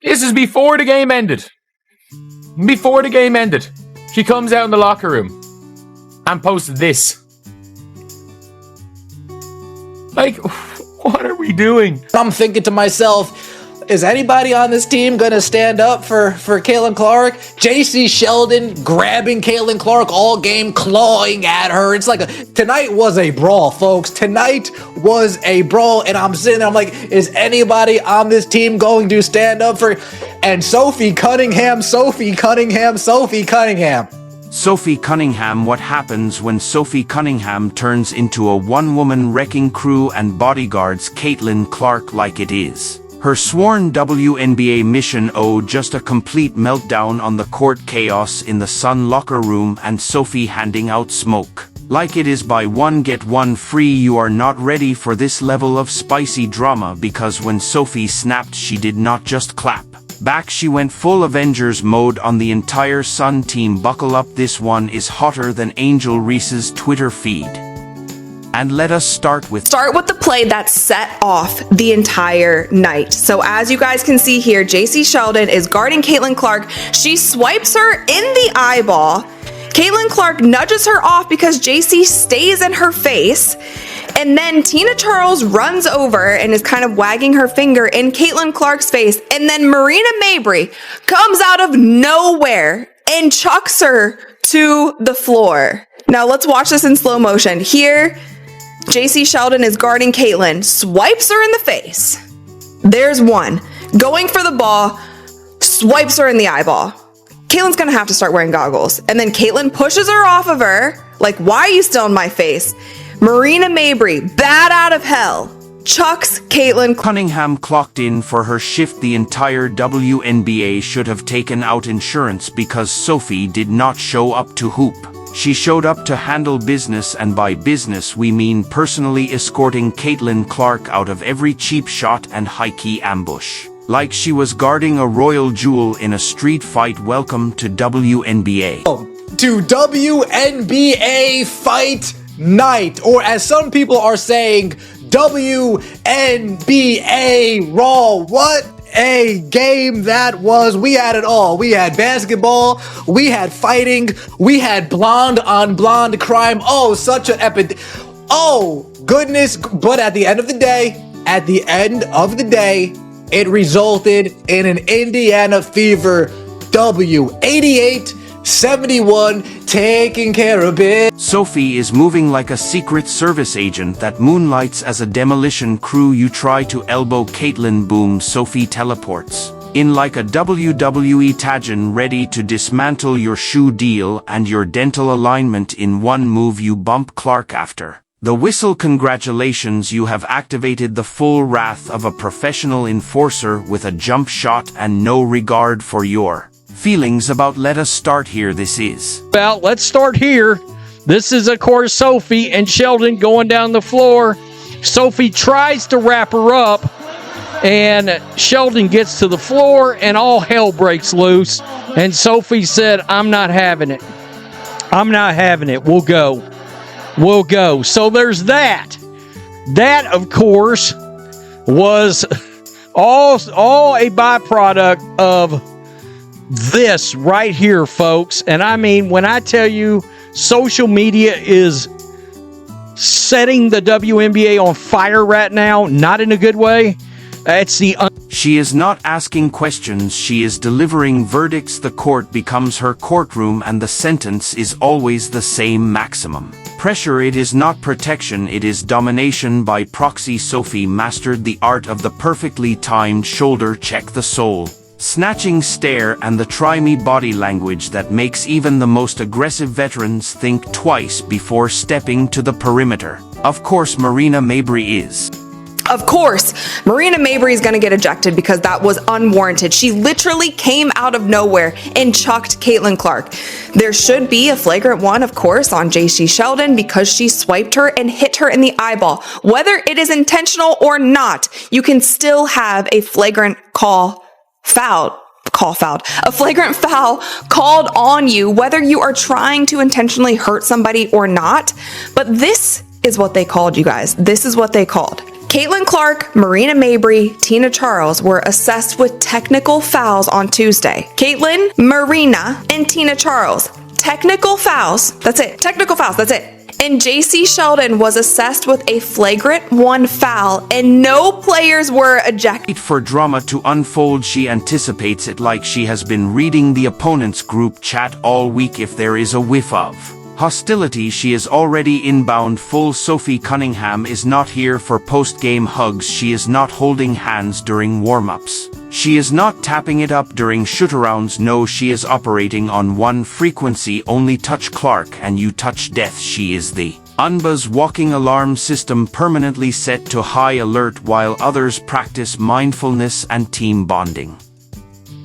This is before the game ended. Before the game ended, she comes out in the locker room and posted this. Like, what are we doing? I'm thinking to myself, is anybody on this team going to stand up for Caitlin Clark? JC Sheldon grabbing Caitlin Clark all game, clawing at her. It's like, tonight was a brawl, folks. Tonight was a brawl, and I'm sitting there, I'm like, is anybody on this team going to stand up for... And Sophie Cunningham. Sophie Cunningham, what happens when Sophie Cunningham turns into a one-woman wrecking crew and bodyguards Caitlin Clark like it is. Her sworn WNBA mission just a complete meltdown on the court, chaos in the Sun locker room and Sophie handing out smoke. Like it is buy one get one free. You are not ready for this level of spicy drama, because when Sophie snapped, she did not just clap back, she went full Avengers mode on the entire Sun team. Buckle up, this one is hotter than Angel Reese's Twitter feed. And let us start with the play that set off the entire night. So as you guys can see here, JC Sheldon is guarding Caitlin Clark. She swipes her in the eyeball. Caitlin Clark nudges her off because JC stays in her face. And then Tina Charles runs over and is kind of wagging her finger in Caitlin Clark's face. And then Marina Mabrey comes out of nowhere and chucks her to the floor. Now let's watch this in slow motion. Here, JC Sheldon is guarding Caitlin, swipes her in the face. There's one. Going for the ball, swipes her in the eyeball. Caitlin's gonna have to start wearing goggles. And then Caitlin pushes her off of her, like, why are you still in my face? Marina Mabrey, bat out of hell, chucks Caitlin. Cunningham clocked in for her shift. The entire WNBA should have taken out insurance because Sophie did not show up to hoop. She showed up to handle business, and by business we mean personally escorting Caitlin Clark out of every cheap shot and high-key ambush. Like she was guarding a royal jewel in a street fight. Welcome to WNBA. To WNBA Fight Night, or as some people are saying, WNBA Raw. What a game that was. We had it all. We had basketball, we had fighting, we had blonde on blonde crime. Oh, such an epic. Oh, goodness. But at the end of the day, it resulted in an Indiana Fever W. 88-71, taking care of it. Sophie is moving like a Secret Service agent that moonlights as a demolition crew. You try to elbow Caitlin, boom, Sophie teleports in like a WWE Tajin, ready to dismantle your shoe deal and your dental alignment in one move. You bump Clark after the whistle. Congratulations, you have activated the full wrath of a professional enforcer with a jump shot and no regard for your feelings about. Let us start here. Let's start here. This is, of course, Sophie and Sheldon going down the floor. Sophie tries to wrap her up, and Sheldon gets to the floor, and all hell breaks loose. And Sophie said, I'm not having it. We'll go. So there's that. That, of course, was all a byproduct of this right here, folks. And I mean, when I tell you social media is setting the WNBA on fire right now, not in a good way, she is not asking questions, she is delivering verdicts. The court becomes her courtroom, and the sentence is always the same: maximum pressure. It is not protection, it is domination by proxy. Sophie mastered the art of the perfectly timed shoulder check, the soul snatching stare, and the try me body language that makes even the most aggressive veterans think twice before stepping to the perimeter. Of course, Marina Mabrey is going to get ejected because that was unwarranted. She literally came out of nowhere and chucked Caitlin Clark. There should be a flagrant one, of course, on JC Sheldon because she swiped her and hit her in the eyeball. Whether it is intentional or not, you can still have a flagrant a flagrant foul called on you, whether you are trying to intentionally hurt somebody or not. But this is what they called, you guys. This is what they called. Caitlin Clark, Marina Mabrey, Tina Charles were assessed with technical fouls on Tuesday. Caitlin, Marina, and Tina Charles. Technical fouls. That's it. Technical fouls. That's it. And JC Sheldon was assessed with a flagrant 1 foul, and no players were ejected. For drama to unfold, she anticipates it like she has been reading the opponent's group chat all week. If there is a whiff of hostility, she is already inbound full. Sophie Cunningham is not here for post-game hugs. She is not holding hands during warm-ups. She is not tapping it up during shoot-arounds. No, she is operating on one frequency only. Touch Clark and you touch death. She is the Unbuzz walking alarm system, permanently set to high alert while others practice mindfulness and team bonding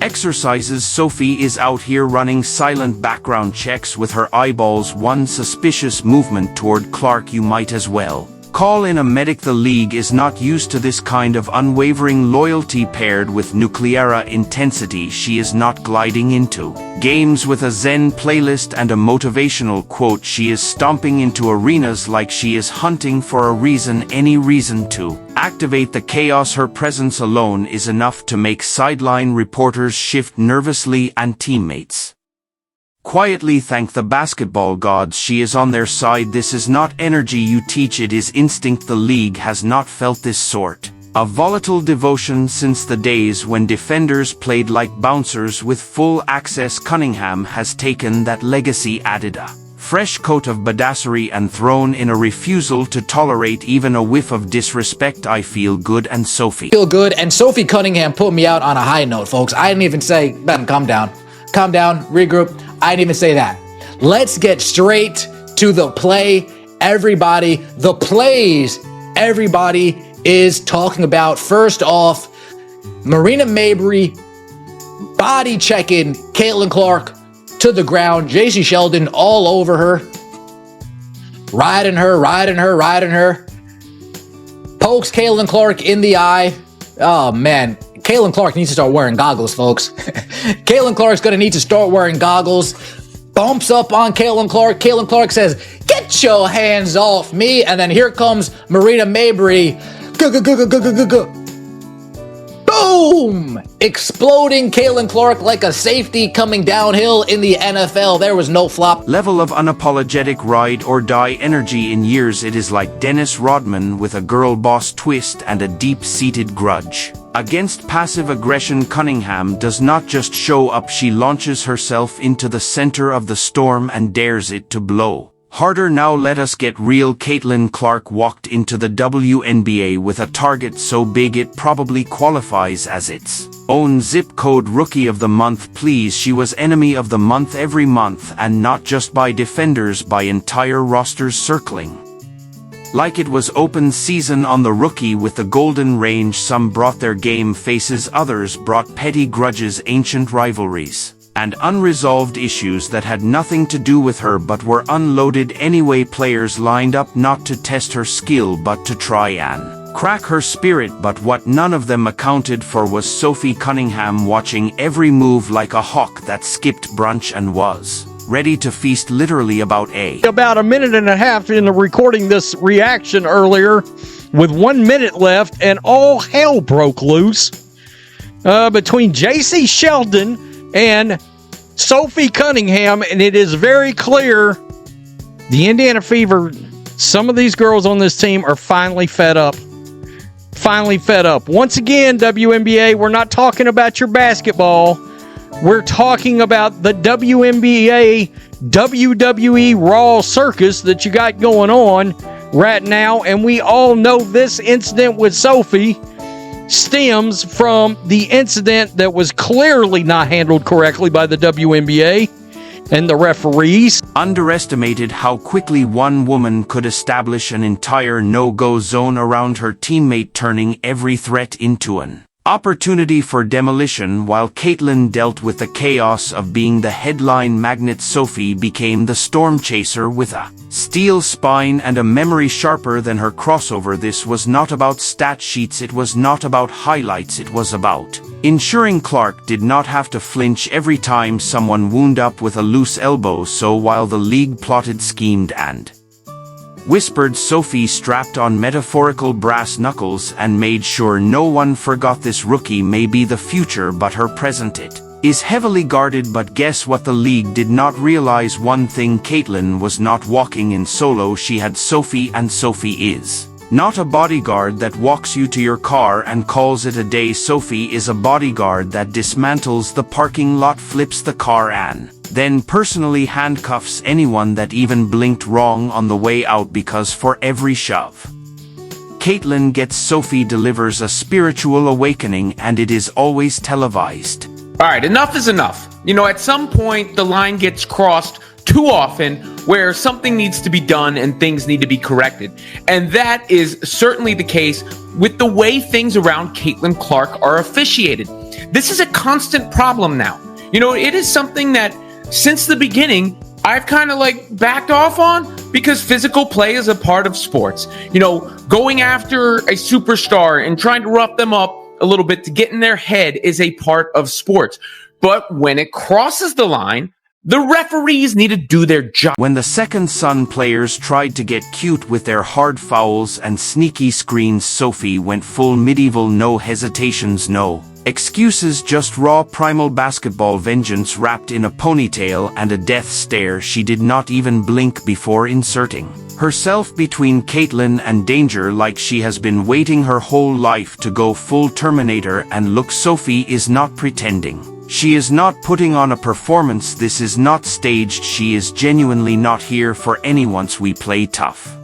exercises. Sophie is out here running silent background checks with her eyeballs. One suspicious movement toward Clark, you might as well call in a medic. The league is not used to this kind of unwavering loyalty paired with nuclear intensity. She is not gliding into games with a Zen playlist and a motivational quote. She is stomping into arenas like she is hunting for a reason, any reason to activate the chaos. Her presence alone is enough to make sideline reporters shift nervously and teammates quietly thank the basketball gods. She is on their side. This is not energy you teach, it is instinct. The league has not felt this sort of volatile devotion since the days when defenders played like bouncers with full access. Cunningham has taken that legacy, added a fresh coat of badassery, and thrown in a refusal to tolerate even a whiff of disrespect. I feel good and Sophie. Feel good, and Sophie Cunningham put me out on a high note, folks. I didn't even say, Ben, calm down, regroup. I didn't even say that. Let's get straight to the play, everybody. The plays everybody is talking about. First off, Marina Mabrey body checking Caitlin Clark to the ground. JC Sheldon all over her. Riding her. Pokes Caitlin Clark in the eye. Oh, man. Caitlin Clark needs to start wearing goggles, folks. Caitlin Clark's going to need to start wearing goggles. Bumps up on Caitlin Clark. Caitlin Clark says, "Get your hands off me." And then here comes Marina Mabrey. Boom! Exploding Caitlin Clark like a safety coming downhill in the NFL. There was no flop. Level of unapologetic ride or die energy in years. It is like Dennis Rodman with a girl boss twist and a deep-seated grudge against passive aggression. Cunningham does not just show up, she launches herself into the center of the storm and dares it to blow harder. Now let us get real. Caitlin Clark walked into the WNBA with a target so big it probably qualifies as its own zip code. Rookie of the month, please. She was enemy of the month every month, and not just by defenders, by entire rosters circling like it was open season on the rookie with the golden range. Some brought their game faces, others brought petty grudges, ancient rivalries, and unresolved issues that had nothing to do with her but were unloaded anyway. Players lined up not to test her skill but to try and crack her spirit, but what none of them accounted for was Sophie Cunningham watching every move like a hawk that skipped brunch and was ready to feast, literally. About a minute and a half into recording this reaction earlier, with 1 minute left, and all hell broke loose between JC Sheldon and Sophie Cunningham, and it is very clear the Indiana Fever, some of these girls on this team are finally fed up. Once again, WNBA, we're not talking about your basketball. We're talking about the WNBA, WWE Raw circus that you got going on right now. And we all know this incident with Sophie stems from the incident that was clearly not handled correctly by the WNBA and the referees. Underestimated how quickly one woman could establish an entire no-go zone around her teammate, turning every threat into an opportunity for demolition. While Caitlin dealt with the chaos of being the headline magnet, Sophie became the storm chaser with a steel spine and a memory sharper than her crossover. This was not about stat sheets, it was not about highlights, it was about ensuring Clark did not have to flinch every time someone wound up with a loose elbow. So while the league plotted, schemed, and whispered Sophie, strapped on metaphorical brass knuckles, and made sure no one forgot this rookie may be the future but her present it is heavily guarded. But guess what? The league did not realize one thing: Caitlyn was not walking in solo, she had Sophie, and Sophie is not a bodyguard that walks you to your car and calls it a day. Sophie is a bodyguard that dismantles the parking lot, flips the car, and then personally handcuffs anyone that even blinked wrong on the way out, because for every shove Caitlyn gets, Sophie delivers a spiritual awakening, and it is always televised. All right, enough is enough. You know, at some point, the line gets crossed too often where something needs to be done and things need to be corrected. And that is certainly the case with the way things around Caitlin Clark are officiated. This is a constant problem now. You know, it is something that since the beginning, I've kind of like backed off on, because physical play is a part of sports. You know, going after a superstar and trying to rough them up a little bit to get in their head is a part of sports. But when it crosses the line, the referees need to do their job. When the Second Son players tried to get cute with their hard fouls and sneaky screens, Sophie went full medieval, no hesitations, no excuses, just raw primal basketball vengeance wrapped in a ponytail and a death stare. She did not even blink before inserting herself between Caitlyn and danger, like she has been waiting her whole life to go full Terminator. And look, Sophie is not pretending. She is not putting on a performance. This is not staged. She is genuinely not here for anyone's we play tough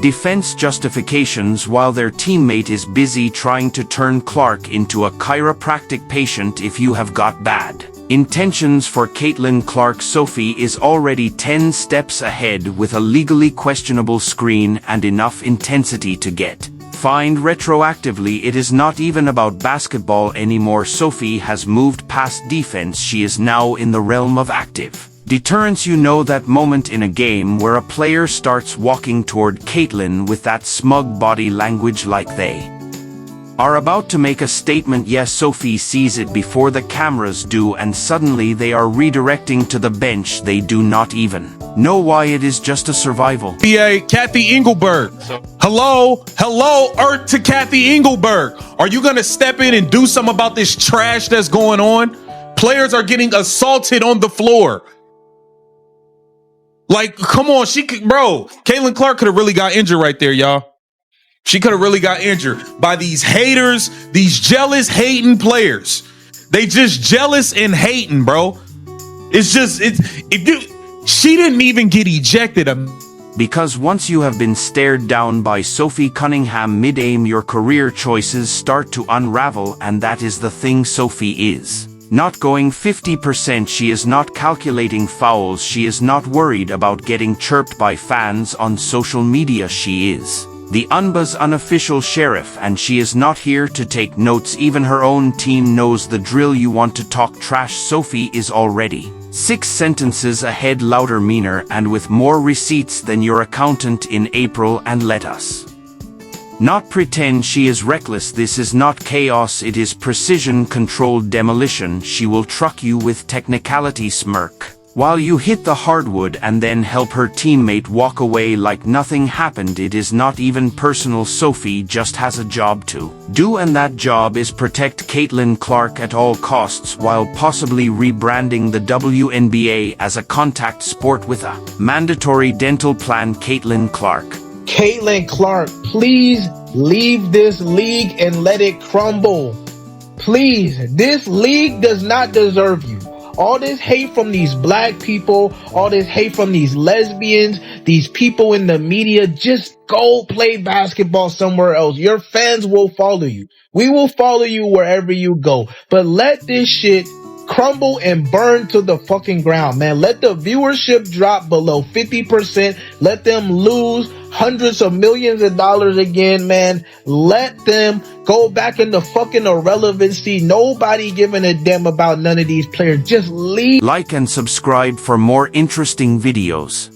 defense justifications while their teammate is busy trying to turn Clark into a chiropractic patient. If you have got bad intentions for Caitlin Clark, Sophie is already 10 steps ahead with a legally questionable screen and enough intensity to get fined retroactively. It is not even about basketball anymore. Sophie has moved past defense. She is now in the realm of active deterrence. You know that moment in a game where a player starts walking toward Caitlyn with that smug body language, like they are about to make a statement. Yes, Sophie sees it before the cameras do, and suddenly they are redirecting to the bench. They do not even know why. It is just a survival. Kathy Engelberg. Hello, Earth to Kathy Engelberg. Are you gonna step in and do something about this trash that's going on? Players are getting assaulted on the floor. Like, come on, Caitlin Clark could have really got injured right there, y'all. She could have really got injured by these haters, these jealous, hating players. They just jealous and hating, bro. She didn't even get ejected. Because once you have been stared down by Sophie Cunningham mid-aim, your career choices start to unravel, and that is the thing. Sophie is not going 50%. She is not calculating fouls. She is not worried about getting chirped by fans on social media. She is the UNBA's unofficial sheriff, and she is not here to take notes. Even her own team knows the drill. You want to talk trash? Sophie is already 6 sentences ahead, louder, meaner, and with more receipts than your accountant in April. And let us not pretend she is reckless. This is not chaos, it is precision-controlled demolition. She will truck you with technicality, smirk while you hit the hardwood, and then help her teammate walk away like nothing happened. It is not even personal. Sophie just has a job to do, and that job is protect Caitlin Clark at all costs, while possibly rebranding the WNBA as a contact sport with a mandatory dental plan. Caitlin Clark. Caitlin Clark, please leave this league and let it crumble. Please, this league does not deserve you. All this hate from these black people, all this hate from these lesbians, these people in the media, just go play basketball somewhere else. Your fans will follow you. We will follow you wherever you go. But let this shit crumble and burn to the fucking ground, man. Let the viewership drop below 50%. Let them lose hundreds of millions of dollars again, man. Let them go back into fucking irrelevancy. Nobody giving a damn about none of these players. Just leave. Like and subscribe for more interesting videos.